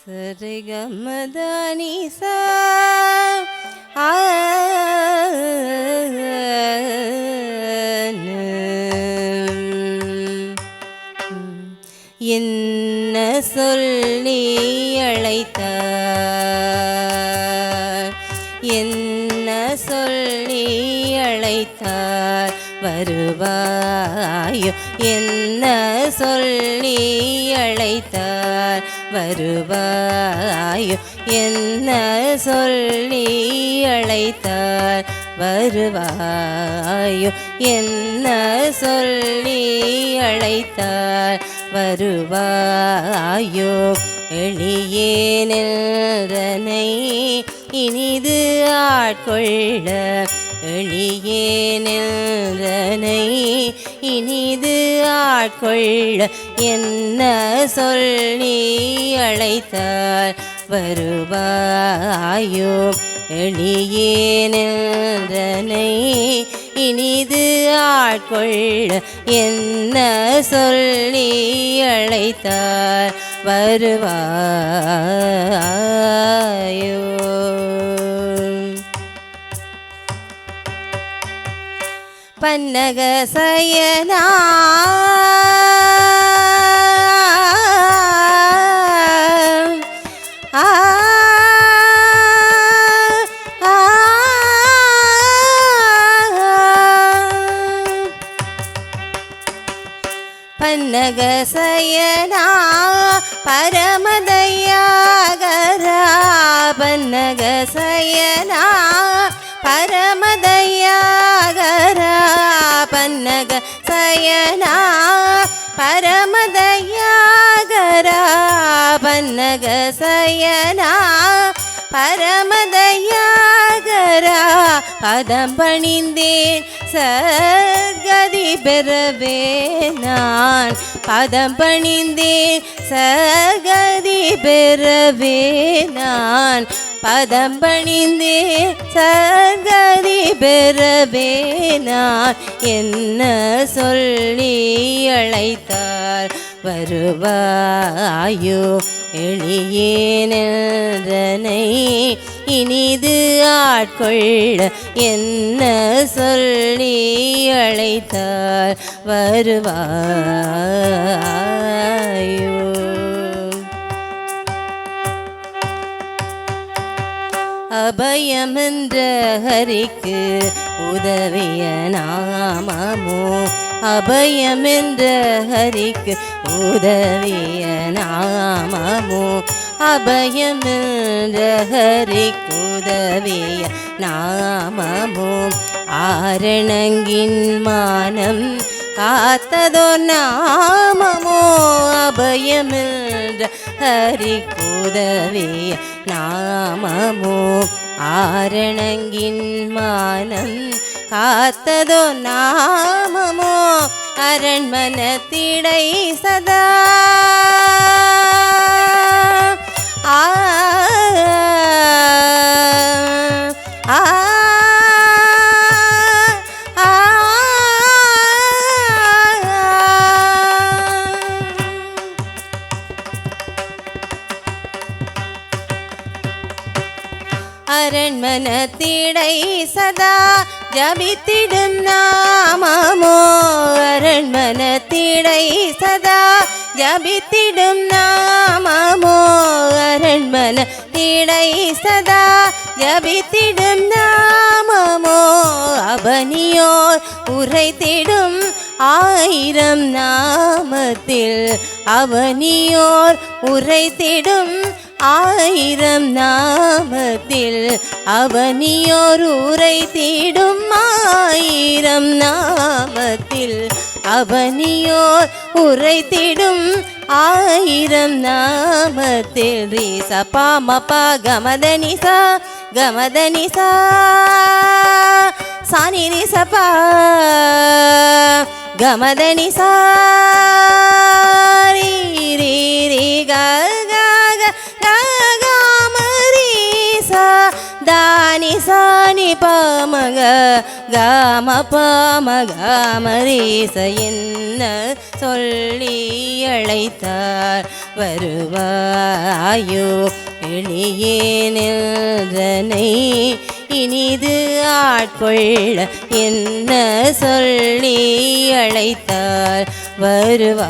சரிகமதனிசா என்ன சொல்லி அழைத்தார், என்ன சொல்லி அழைத்தார் வருவாயோ, என்ன சொல்லி அழைத்தார் வருவாயோ, என்ன சொல்லி அழைத்தார் வருவாயோ, என்ன சொல்லி அழைத்தார் வருவாயோ. எளியேனென்றனை இனிது ஆட்கொள்ள, எளியேனென்றனை இனிது ஆட்கொள்ள, என்ன சொல்லி அழைத்தார் வருவாயோ. எளியேனென்றனை இனிது ஆட்கொள்ள, என்ன சொல்லி அழைத்தார் வருவாயோ. பன்னக சயனா பன்னக சயனா பரமதயாகரா, பன்னக சயனா பரமதயாகரா, பன்னக சயனா பரமதயாகரா, பன்னக சயனா பரமதயாகரா. பதம் பணிந்தேன் சர்க்கதி பெறவே நான், பதம் பணிந்தேன் சர்க்கதி பெறவே நான், பதம் பணிந்தேன் சர்க்கதி பெறவே நான். என்ன சொல்லி அழைத்தார் வருவாயோ. எளியேனென்றனை இனிது ஆட்கொள்ள, என்ன சொல்லி அழைத்தார் வருவாயோ. அபயமென்ற ஹரிக்கு உதவிய நாமமோ, அபயமென்ற ஹரிக்கு உதவிய நாமமோ, அபயமென்ற ஹரிக்கு உதவிய நாமமோ. ஆரணங்கின் மானம் காத்ததோ நாமமோ, அபயமென்ற ஹரிக்கு உதவிய நாமமோ. ஆரணங்கின் மானம் காத்ததோ நாமமோ, அரண்மனத்திடை சதா ஆ ஆ அரண்மனத்திடை சதா ஜபித்திடும் நாமமோ, அரண்மனத்திடை சதா ஜபித்திடும் நாமமோ, அரண்மனத்திடை சதா ஜபித்திடும் நாமமோ. அவனியோர் உரைத்திடும் ஆயிரம் நாமத்தில், அவனியோர் உரைத்திடும் ஆயிரம் நாமத்தில், அவனியோர் உரைத்திடும் ஆயிரம் நாமத்தில், அவனியோர் உரைத்திடும் ஆயிரம் நாமத்தில். ரீசபா மபா கமதனிசா கமதனிசா சானி ரீசபா கமதனிசா ரீ ரீ ரீ க க க க மரீசா தானி சாணி பாமக காம பாமக மரீச என்ன சொல்லி அழைத்தார் வருவாயோ எளியேனென்றனை இனிது ஆட்கொள்ள என்ன சொல்லி அழைத்தார் வருவாயோ.